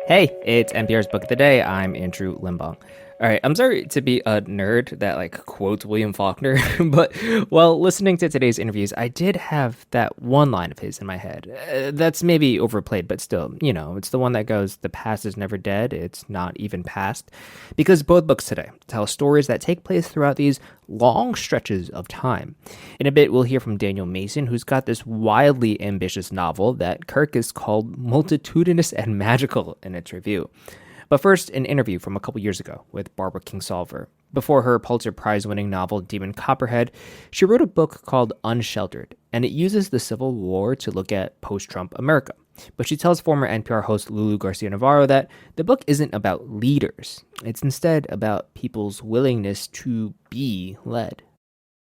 Hey, it's NPR's Book of the Day. I'm Andrew Limbong. All right, I'm sorry to be a nerd that quotes William Faulkner, but while listening to today's interviews, I did have that one line of his in my head. That's maybe overplayed, but still, it's the one that goes, "The past is never dead, it's not even past." Because both books today tell stories that take place throughout these long stretches of time. In a bit, we'll hear from Daniel Mason, who's got this wildly ambitious novel that Kirk has called multitudinous and magical in its review. But first, an interview from a couple years ago with Barbara Kingsolver. Before her Pulitzer Prize-winning novel Demon Copperhead, she wrote a book called Unsheltered, and it uses the Civil War to look at post-Trump America. But she tells former NPR host Lulu Garcia-Navarro that the book isn't about leaders. It's instead about people's willingness to be led.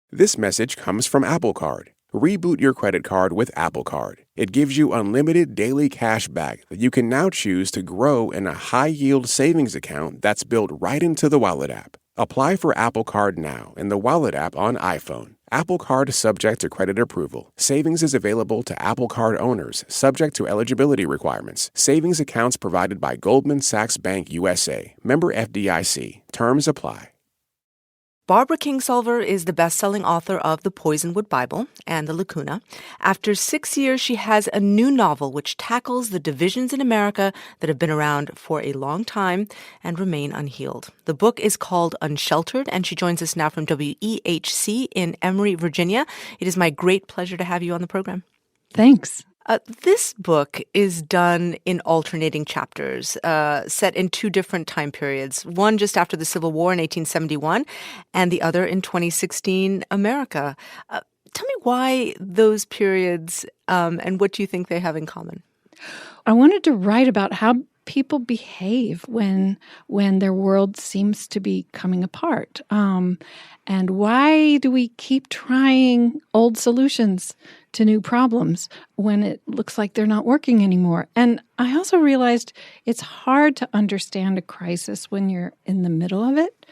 This message comes from Apple Card. Reboot your credit card with Apple Card. It gives you unlimited daily cash back that you can now choose to grow in a high-yield savings account that's built right into the Wallet app. Apply for Apple Card now in the Wallet app on iPhone. Apple Card is subject to credit approval. Savings is available to Apple Card owners, subject to eligibility requirements. Savings accounts provided by Goldman Sachs Bank USA. Member FDIC. Terms apply. Barbara Kingsolver is the best-selling author of The Poisonwood Bible and The Lacuna. After 6 years, she has a new novel which tackles the divisions in America that have been around for a long time and remain unhealed. The book is called Unsheltered, and she joins us now from WEHC in Emory, Virginia. It is my great pleasure to have you on the program. Thanks. This book is done in alternating chapters, set in two different time periods, one just after the Civil War in 1871 and the other in 2016 America. Tell me why those periods and what do you think they have in common? I wanted to write about how people behave when their world seems to be coming apart. And why do we keep trying old solutions to new problems when it looks like they're not working anymore? And I also realized it's hard to understand a crisis when you're in the middle of it.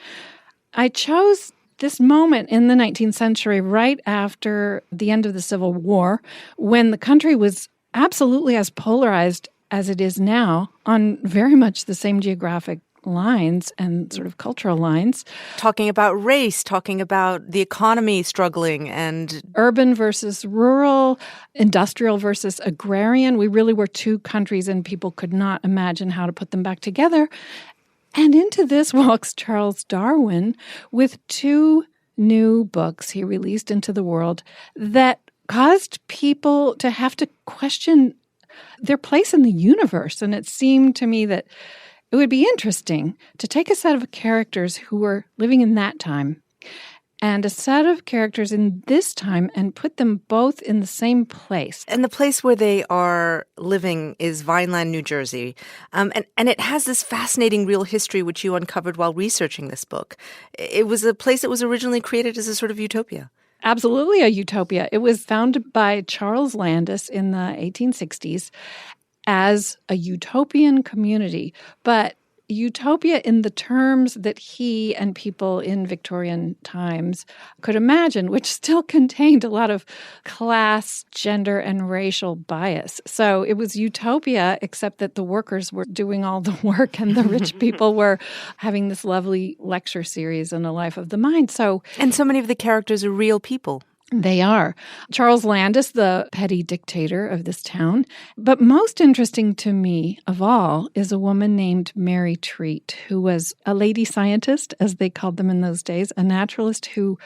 I chose this moment in the 19th century, right after the end of the Civil War, when the country was absolutely as polarized as it is now on very much the same geographic lines and sort of cultural lines. Talking about race, talking about the economy struggling and urban versus rural, industrial versus agrarian. We really were two countries and people could not imagine how to put them back together. And into this walks Charles Darwin with two new books he released into the world that caused people to have to question their place in the universe. And it seemed to me that it would be interesting to take a set of characters who were living in that time and a set of characters in this time and put them both in the same place. And the place where they are living is Vineland, New Jersey. And it has this fascinating real history which you uncovered while researching this book. It was a place that was originally created as a sort of utopia. Absolutely a utopia. It was founded by Charles Landis in the 1860s as a utopian community, but utopia in the terms that he and people in Victorian times could imagine, which still contained a lot of class, gender, and racial bias. So it was utopia, except that the workers were doing all the work and the rich people were having this lovely lecture series on the life of the mind. And so many of the characters are real people. They are. Charles Landis, the petty dictator of this town. But most interesting to me of all is a woman named Mary Treat, who was a lady scientist, as they called them in those days, a naturalist who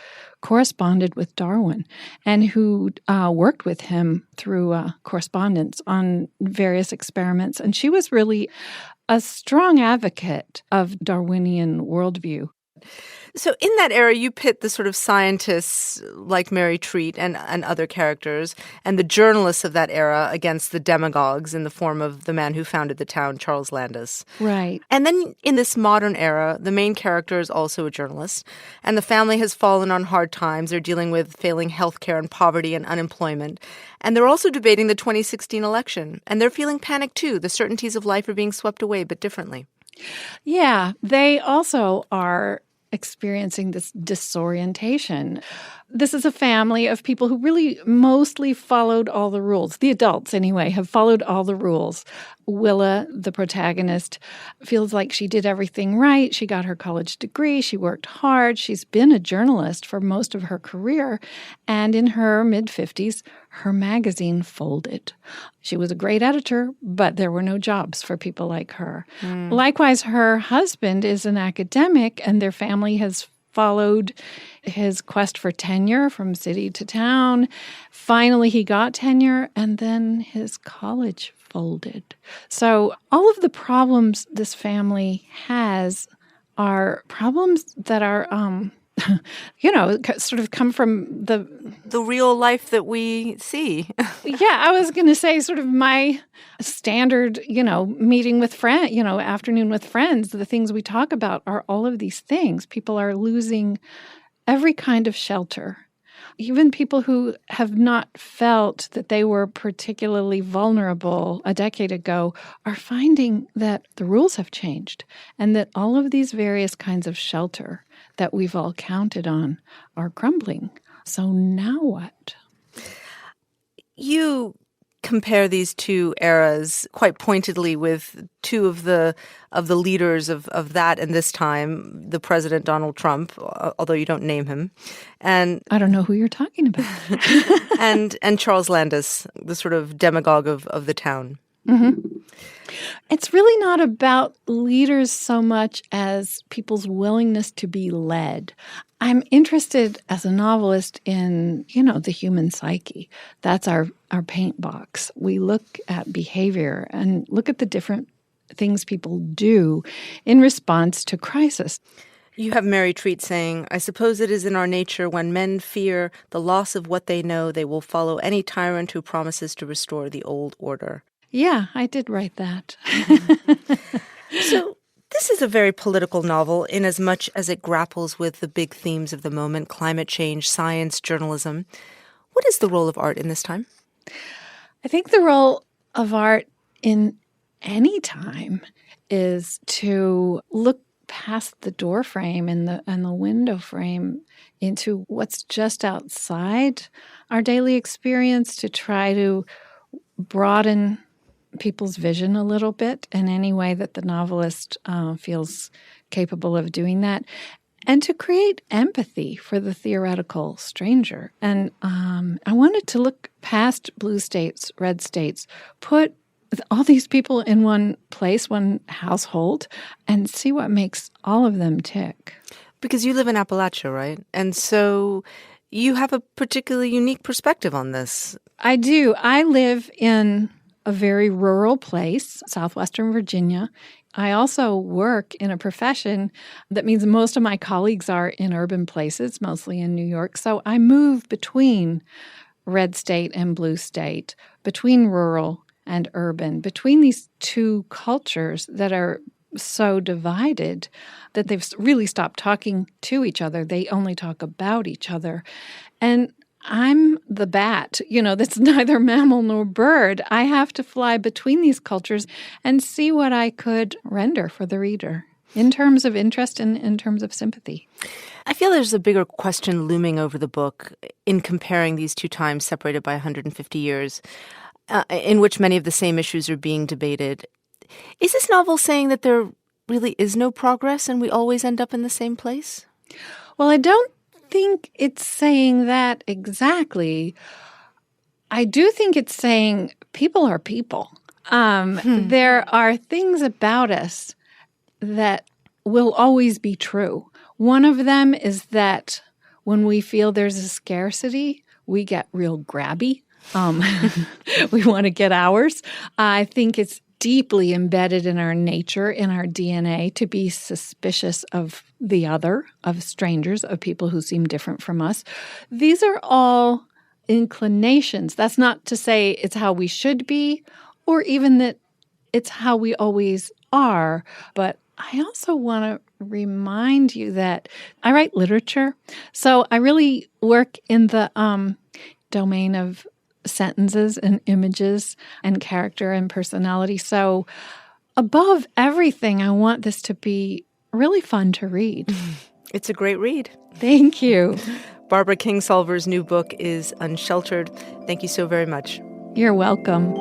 corresponded with Darwin and who worked with him through correspondence on various experiments. And she was really a strong advocate of Darwinian worldview. So in that era, you pit the sort of scientists like Mary Treat and other characters and the journalists of that era against the demagogues in the form of the man who founded the town, Charles Landis. Right. And then in this modern era, the main character is also a journalist, and the family has fallen on hard times. They're dealing with failing healthcare and poverty and unemployment. And they're also debating the 2016 election, and they're feeling panic too. The certainties of life are being swept away, but differently. Yeah, they also are experiencing this disorientation. This is a family of people who really mostly followed all the rules. The adults, anyway, have followed all the rules. Willa, the protagonist, feels like she did everything right. She got her college degree. She worked hard. She's been a journalist for most of her career. And in her mid-50s, her magazine folded. She was a great editor, but there were no jobs for people like her. Likewise, her husband is an academic, and their family has followed his quest for tenure from city to town. Finally, he got tenure, and then his college folded. So all of the problems this family has are problems that are, sort of come from the real life that we see. Yeah, I was going to say sort of my standard, meeting with friends, afternoon with friends. The things we talk about are all of these things. People are losing every kind of shelter. Even people who have not felt that they were particularly vulnerable a decade ago are finding that the rules have changed and that all of these various kinds of shelter that we've all counted on are crumbling. So now what? You compare these two eras quite pointedly with two of the leaders of that and this time, the President Donald Trump, although you don't name him, and I don't know who you're talking about, and Charles Landis, the sort of demagogue of the town. Mm-hmm. It's really not about leaders so much as people's willingness to be led. I'm interested as a novelist in, the human psyche. That's our paint box. We look at behavior and look at the different things people do in response to crisis. You have Mary Treat saying, "I suppose it is in our nature when men fear the loss of what they know, they will follow any tyrant who promises to restore the old order." Yeah, I did write that. So this is a very political novel in as much as it grapples with the big themes of the moment, climate change, science, journalism. What is the role of art in this time? I think the role of art in any time is to look past the door frame and the window frame into what's just outside our daily experience, to try to broaden people's vision a little bit in any way that the novelist feels capable of doing that, and to create empathy for the theoretical stranger. And I wanted to look past blue states, red states, put all these people in one place, one household, and see what makes all of them tick. Because you live in Appalachia, right? And so you have a particularly unique perspective on this. I do. I live in a very rural place, southwestern Virginia. I also work in a profession that means most of my colleagues are in urban places, mostly in New York. So I move between red state and blue state, between rural and urban, between these two cultures that are so divided that they've really stopped talking to each other. They only talk about each other. And I'm the bat, that's neither mammal nor bird. I have to fly between these cultures and see what I could render for the reader in terms of interest and in terms of sympathy. I feel there's a bigger question looming over the book in comparing these two times separated by 150 years, in which many of the same issues are being debated. Is this novel saying that there really is no progress and we always end up in the same place? Well, I don't think it's saying that exactly. I do think it's saying people are people. There are things about us that will always be true. One of them is that when we feel there's a scarcity, we get real grabby. We want to get ours. I think it's deeply embedded in our nature, in our DNA, to be suspicious of the other, of strangers, of people who seem different from us. These are all inclinations. That's not to say it's how we should be, or even that it's how we always are. But I also want to remind you that I write literature, so I really work in the domain of sentences and images and character and personality. So above everything, I want this to be really fun to read. It's a great read. Thank you. Barbara Kingsolver's new book is Unsheltered. Thank you so very much. You're welcome.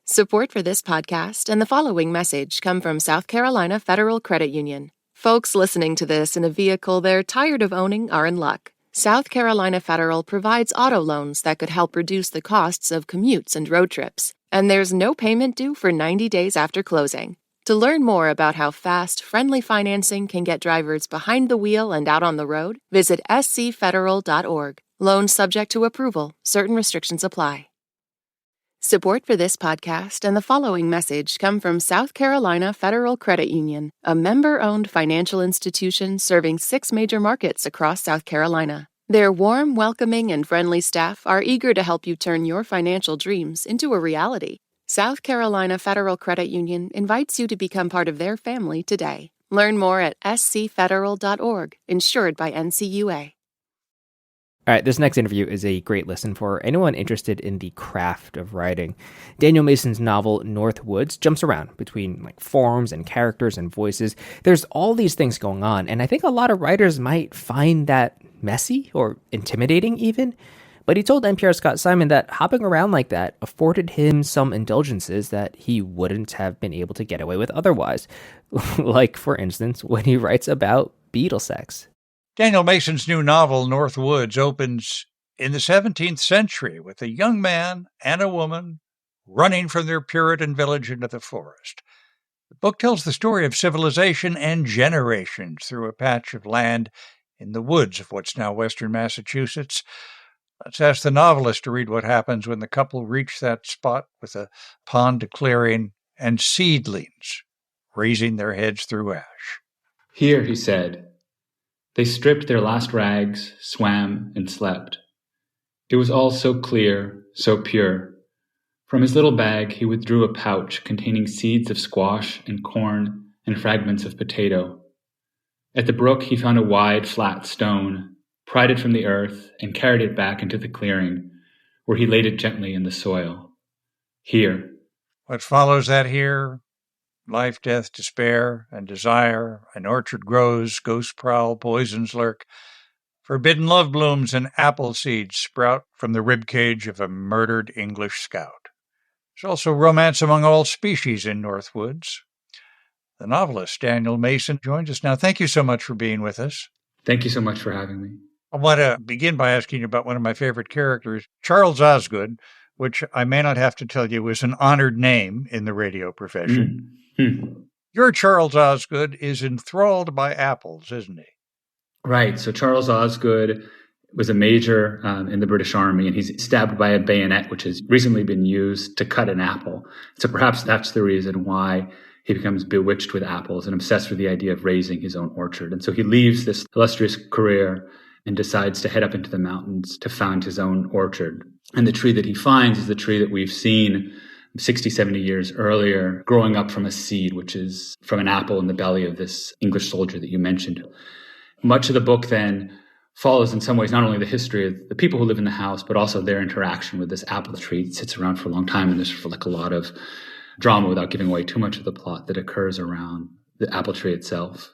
Support for this podcast and the following message come from South Carolina Federal Credit Union. Folks listening to this in a vehicle they're tired of owning are in luck. South Carolina Federal provides auto loans that could help reduce the costs of commutes and road trips. And there's no payment due for 90 days after closing. To learn more about how fast, friendly financing can get drivers behind the wheel and out on the road, visit scfederal.org. Loans subject to approval. Certain restrictions apply. Support for this podcast and the following message come from South Carolina Federal Credit Union, a member-owned financial institution serving 6 major markets across South Carolina. Their warm, welcoming, and friendly staff are eager to help you turn your financial dreams into a reality. South Carolina Federal Credit Union invites you to become part of their family today. Learn more at scfederal.org, insured by NCUA. All right, this next interview is a great listen for anyone interested in the craft of writing. Daniel Mason's novel Northwoods jumps around between forms and characters and voices. There's all these things going on, and I think a lot of writers might find that messy or intimidating even. But he told NPR's Scott Simon that hopping around like that afforded him some indulgences that he wouldn't have been able to get away with otherwise. Like, for instance, when he writes about beetle sex. Daniel Mason's new novel, Northwoods, opens in the 17th century with a young man and a woman running from their Puritan village into the forest. The book tells the story of civilization and generations through a patch of land in the woods of what's now western Massachusetts. Let's ask the novelist to read what happens when the couple reach that spot with a pond, a clearing, and seedlings raising their heads through ash. Here, he said. They stripped their last rags, swam, and slept. It was all so clear, so pure. From his little bag, he withdrew a pouch containing seeds of squash and corn and fragments of potato. At the brook, he found a wide, flat stone, pried it from the earth, and carried it back into the clearing, where he laid it gently in the soil. Here. What follows that here? Life, death, despair, and desire. An orchard grows, ghosts prowl, poisons lurk. Forbidden love blooms and apple seeds sprout from the ribcage of a murdered English scout. There's also romance among all species in Northwoods. The novelist, Daniel Mason, joins us now. Thank you so much for being with us. Thank you so much for having me. I want to begin by asking you about one of my favorite characters, Charles Osgood, which I may not have to tell you is an honored name in the radio profession. Your Charles Osgood is enthralled by apples, isn't he? Right. So Charles Osgood was a major in the British Army, and he's stabbed by a bayonet, which has recently been used to cut an apple. So perhaps that's the reason why he becomes bewitched with apples and obsessed with the idea of raising his own orchard. And so he leaves this illustrious career and decides to head up into the mountains to found his own orchard. And the tree that he finds is the tree that we've seen 60, 70 years earlier, growing up from a seed, which is from an apple in the belly of this English soldier that you mentioned. Much of the book then follows in some ways not only the history of the people who live in the house, but also their interaction with this apple tree. It sits around for a long time, and there's a lot of drama, without giving away too much of the plot, that occurs around the apple tree itself.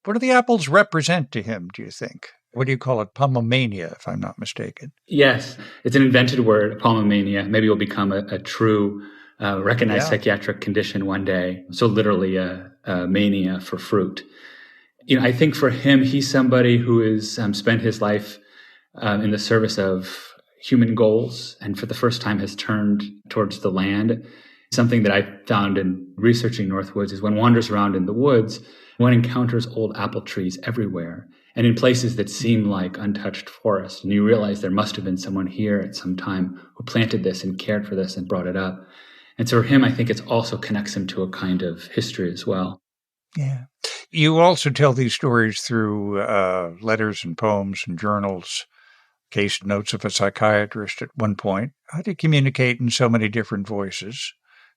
What do the apples represent to him, do you think? What do you call it? Pomomania, if I'm not mistaken. Yes, it's an invented word, pomomania. Maybe it will become a true recognized psychiatric condition one day. So literally a mania for fruit. I think for him, he's somebody who has spent his life in the service of human goals, and for the first time has turned towards the land. Something that I found in researching Northwoods is when one wanders around in the woods, one encounters old apple trees everywhere and in places that seem like untouched forests. And you realize there must have been someone here at some time who planted this and cared for this and brought it up. And so for him, I think it also connects him to a kind of history as well. Yeah. You also tell these stories through letters and poems and journals, case notes of a psychiatrist at one point. How do you communicate in so many different voices?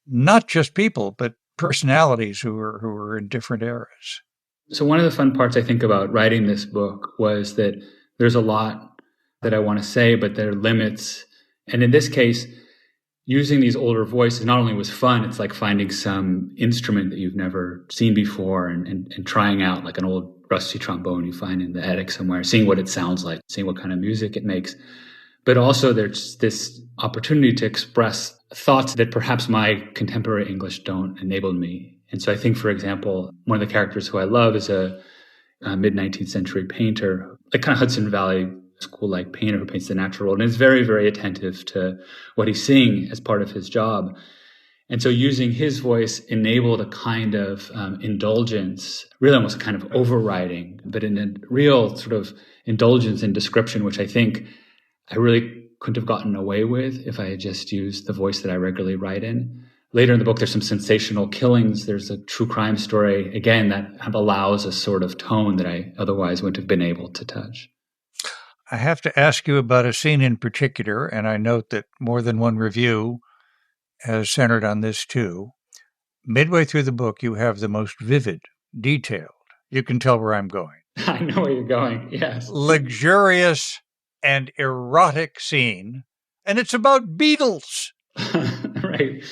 Not just people, but personalities who are in different eras. So one of the fun parts I think about writing this book was that there's a lot that I want to say, but there are limits. And in this case, using these older voices not only was fun, it's like finding some instrument that you've never seen before and trying out like an old rusty trombone you find in the attic somewhere, seeing what it sounds like, seeing what kind of music it makes. But also there's this opportunity to express thoughts that perhaps my contemporary English don't enable me. And so I think, for example, one of the characters who I love is a mid-19th century painter, like kind of Hudson Valley school-like painter who paints the natural world, and is very, very attentive to what he's seeing as part of his job. And so using his voice enabled a kind of indulgence, really almost a kind of overriding, but in a real sort of indulgence in description, which I think I really couldn't have gotten away with if I had just used the voice that I regularly write in. Later in the book, there's some sensational killings. There's a true crime story, again, that allows a sort of tone that I otherwise wouldn't have been able to touch. I have to ask you about a scene in particular, and I note that more than one review has centered on this too. Midway through the book, you have the most vivid, detailed, you can tell where I'm going. I know where you're going, yes. Luxurious and erotic scene, and it's about beetles. Right.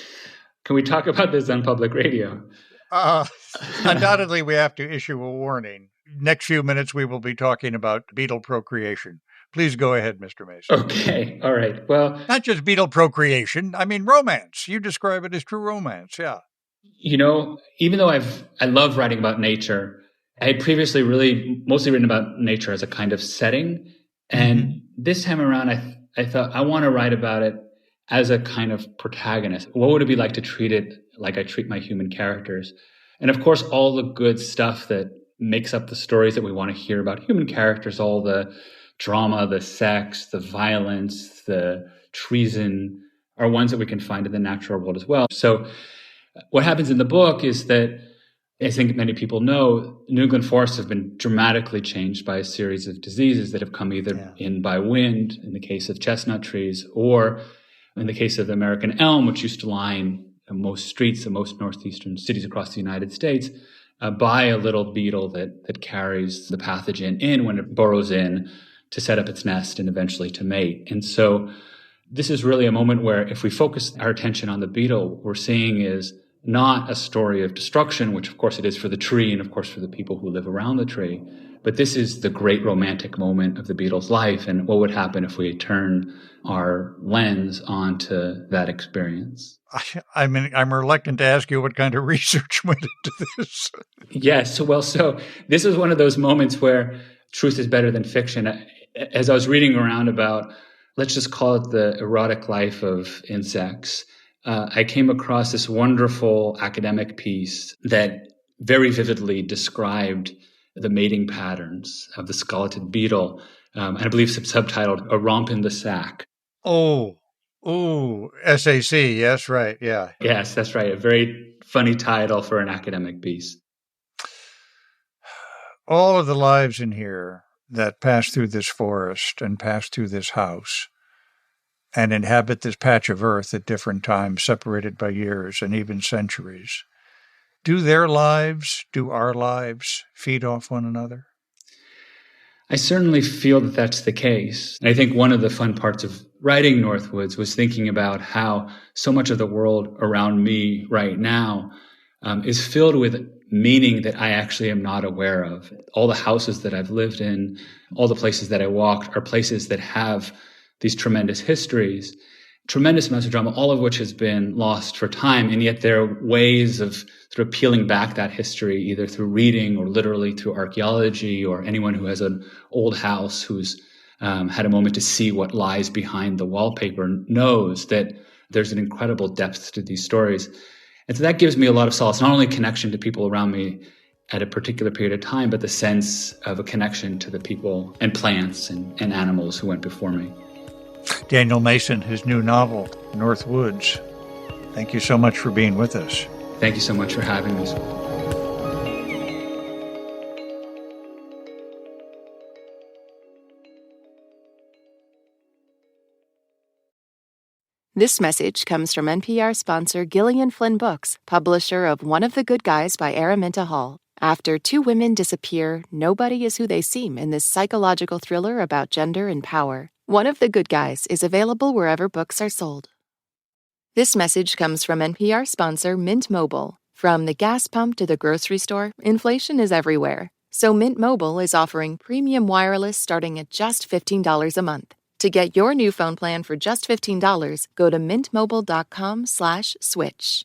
Can we talk about this on public radio? Undoubtedly, we have to issue a warning. Next few minutes, we will be talking about beetle procreation. Please go ahead, Mr. Mason. Okay. All right. Well, not just beetle procreation. I mean, romance. You describe it as true romance. Yeah. You know, even though I love writing about nature, I had previously really mostly written about nature as a kind of setting. And this time around, I thought I want to write about it as a kind of protagonist. What would it be like to treat it like I treat my human characters? And of course, all the good stuff that makes up the stories that we want to hear about human characters, all the drama, the sex, the violence, the treason, are ones that we can find in the natural world as well. So what happens in the book is that, I think many people know, New England forests have been dramatically changed by a series of diseases that have come either in by wind, in the case of chestnut trees, or in the case of the American elm, which used to line most streets in most northeastern cities across the United States, by a little beetle that carries the pathogen in when it burrows in to set up its nest and eventually to mate. And so this is really a moment where if we focus our attention on the beetle, what we're seeing is not a story of destruction, which of course it is for the tree and of course for the people who live around the tree, but this is the great romantic moment of the beetle's life and what would happen if we turn our lens onto that experience. I mean, I'm reluctant to ask you what kind of research went into this. Yes. So this is one of those moments where truth is better than fiction. As I was reading around about, let's just call it the erotic life of insects, I came across this wonderful academic piece that very vividly described the mating patterns of the skeletid beetle, and I believe subtitled "A Romp in the Sack." SAC, yes, right, yeah. Yes, that's right. A very funny title for an academic piece. All of the lives in here that pass through this forest and pass through this house and inhabit this patch of earth at different times, separated by years and even centuries, do their lives, do our lives feed off one another? I certainly feel that that's the case. And I think one of the fun parts of writing Northwoods was thinking about how so much of the world around me right now is filled with meaning that I actually am not aware of. All the houses that I've lived in, all the places that I walked are places that have these tremendous histories, tremendous amounts of drama, all of which has been lost for time. And yet there are ways of sort of peeling back that history, either through reading or literally through archaeology, or anyone who has an old house who's had a moment to see what lies behind the wallpaper knows that there's an incredible depth to these stories. And so that gives me a lot of solace, not only connection to people around me at a particular period of time, but the sense of a connection to the people and plants and animals who went before me. Daniel Mason, his new novel, Northwoods. Thank you so much for being with us. Thank you so much for having me. This message comes from NPR sponsor Gillian Flynn Books, publisher of One of the Good Guys by Araminta Hall. After two women disappear, nobody is who they seem in this psychological thriller about gender and power. One of the Good Guys is available wherever books are sold. This message comes from NPR sponsor Mint Mobile. From the gas pump to the grocery store, inflation is everywhere. So Mint Mobile is offering premium wireless starting at just $15 a month. To get your new phone plan for just $15, go to mintmobile.com/switch.